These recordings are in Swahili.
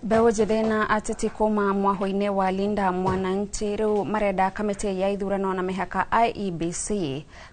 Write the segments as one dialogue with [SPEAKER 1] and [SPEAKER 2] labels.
[SPEAKER 1] Beũ njĩthĩ na ateti kuma mwaho-inĩ wa Linda Mwananchi rĩu marenda kamĩtĩ ya ithurano na mĩhaka IEBC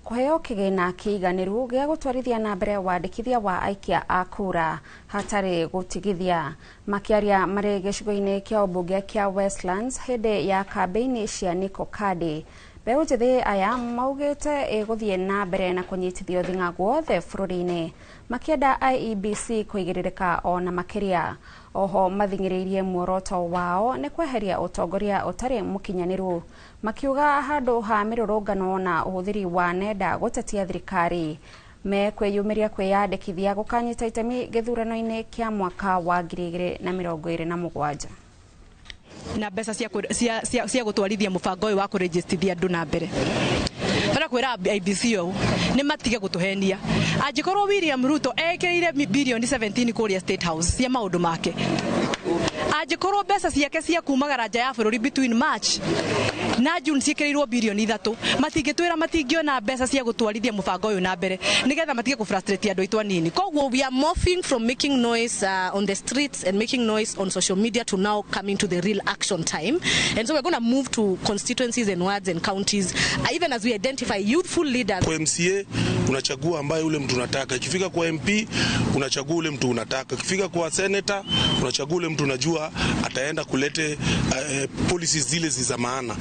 [SPEAKER 1] kũheo kĩgĩna kĩiganĩru gĩa gũtwarithia na mbere wandĩkithia wa aikia a kura hatarĩ gũtigithia. Makĩaria marĩ gĩcigo-inĩ kĩa ũmbunge kĩa Westlands hĩndĩ ya kambĩini cia Niko Kadi, beũ njĩthĩ aya maugĩte gũthiĩ na mbere na kũnyitithio thing'a guothe bũrũri-inĩ, makĩenda IEBC kũigĩrĩrĩka ona makĩria. Oho mathing'ĩrĩirie muoroto wao nĩ kweheria ũtongoria ũtarĩ mũkinyanĩru, makiuga handũ ha mĩrũrũngano na ũhũthĩri wa nenda gũtetia thirikari, mekwĩyumĩria kwĩyandĩkithia gũkanyita itemi gĩthurano-inĩ kĩa mwaka wa 2027.
[SPEAKER 2] Na mbeca cia gũtwarithia mũbango ũyũ wa kũrejistithia andũ na mbere. Tara kwĩra IEBC yo nĩ matige gũtũhenia. Angĩkorwo William Ruto ekĩrĩire bilioni 17 kũrĩa State House cia maũndũ make, angĩkorwo mbeca ciake cia kumagara nja ya bũrũri between March na June ciĩkĩrĩirwo bilioni 3, matingĩtwĩra matingĩona mbeca cia gũtwarithia mũbango ũyũ na mbere nĩgetha matige kũfrustrate andũ aitũ anini.
[SPEAKER 3] Koguo we are morphing from making noise on the streets and making noise on social media to now coming to the real action time. And so we're going to move to constituencies and wards and counties, even as we identify youthful leaders.
[SPEAKER 4] Kwa MCA unachagua ambaye ule mtu unataka, ikifika kwa MP unachagua ule mtu unataka, ikifika kwa senator unachagua ule mtu unajua ataenda kulete policies zile za maana.